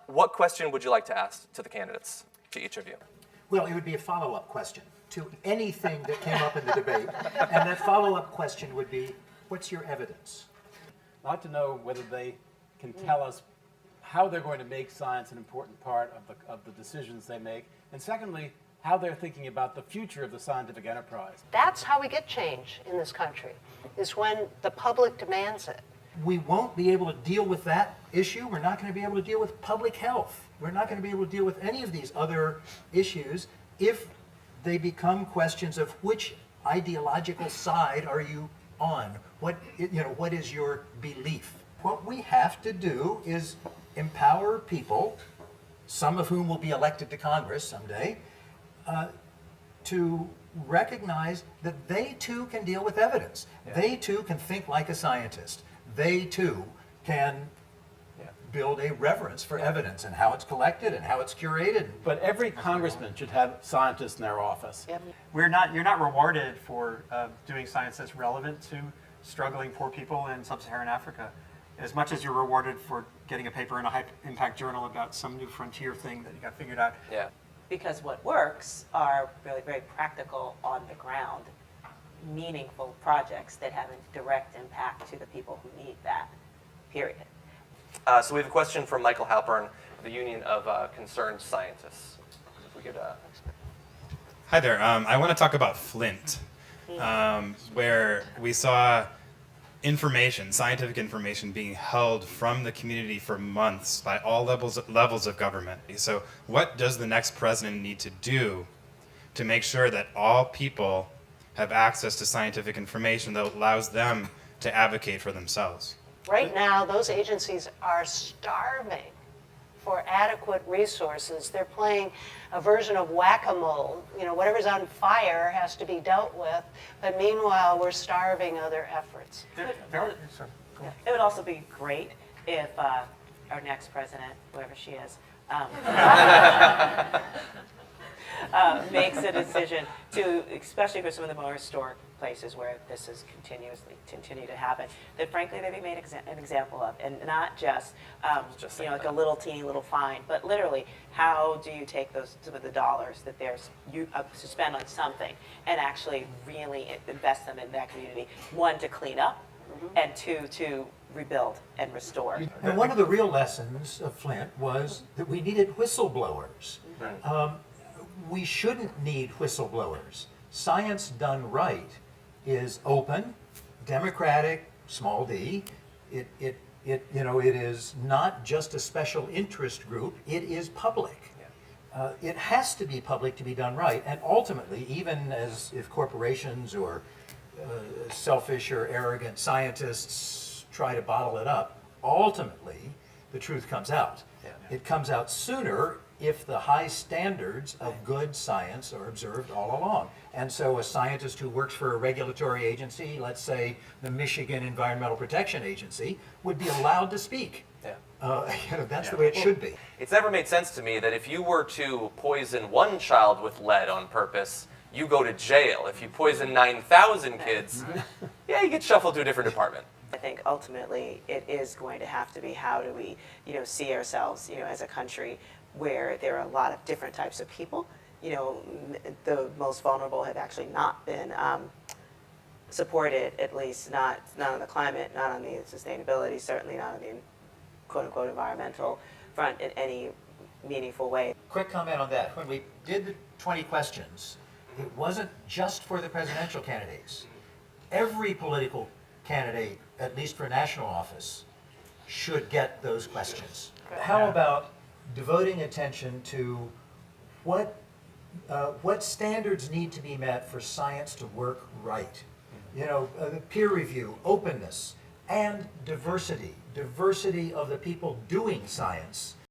What question would you like to ask to the candidates, to each of you? Well, it would be a follow-up question to anything that came up in the debate. And that follow-up question would be, what's your evidence? I'd like to know whether they can tell us how they're going to make science an important part of the decisions they make. And secondly, how they're thinking about the future of the scientific enterprise. That's how we get change in this country, is when the public demands it. We won't be able to deal with that issue. We're not going to be able to deal with public health. We're not going to be able to deal with any of these other issues if they become questions of which ideological side are you on? What is your belief? What we have to do is empower people, some of whom will be elected to Congress someday, to recognize that they too can deal with evidence. Yeah. They too can think like a scientist. They too can build a reverence for evidence and how it's collected and how it's curated. But every congressman should have scientists in their office. Yep. You're not rewarded for doing science that's relevant to struggling poor people in sub-Saharan Africa, as much as you're rewarded for getting a paper in a high-impact journal about some new frontier thing that you got figured out. Yeah. Because what works are really very practical, on the ground, meaningful projects that have a direct impact to the people who need that, period. So we have a question from Michael Halpern, the Union of Concerned Scientists. If we could, Hi there. I want to talk about Flint, where we saw scientific information being held from the community for months by all levels of government. So what does the next president need to do to make sure that all people have access to scientific information that allows them to advocate for themselves? Right now, those agencies are starving for adequate resources. They're playing a version of whack-a-mole. Whatever's on fire has to be dealt with, but meanwhile, we're starving other efforts. It would also be great if our next president, whoever she is, makes a decision to, especially for some of the more historic places where this has continue to happen, that frankly they be made an example of, and not just, like a little teeny little fine, but literally, how do you take some of the dollars that you spend on something and actually really invest them in that community? One, to clean up, and two, to rebuild and restore. And one of the real lessons of Flint was that we needed whistleblowers. We shouldn't need whistleblowers. Science done right is open, democratic, small d. It is not just a special interest group. It is public. It has to be public to be done right. And ultimately, even as if corporations or selfish or arrogant scientists try to bottle it up, ultimately the truth comes out. It comes out sooner if the high standards of good science are observed all along. And so a scientist who works for a regulatory agency, let's say the Michigan Environmental Protection Agency, would be allowed to speak. That's the way it should be. It's never made sense to me that if you were to poison one child with lead on purpose, you go to jail. If you poison 9,000 kids, you get shuffled to a different department. I think ultimately it is going to have to be, how do we, see ourselves, as a country where there are a lot of different types of people. The most vulnerable have actually not been supported, at least not on the climate, not on the sustainability, certainly not on the quote-unquote environmental front in any meaningful way. Quick comment on that. When we did the 20 questions, it wasn't just for the presidential candidates. Every political candidate, at least for national office, should get those questions. How about devoting attention to what standards need to be met for science to work right? Peer review, openness, and diversity. Diversity of the people doing science.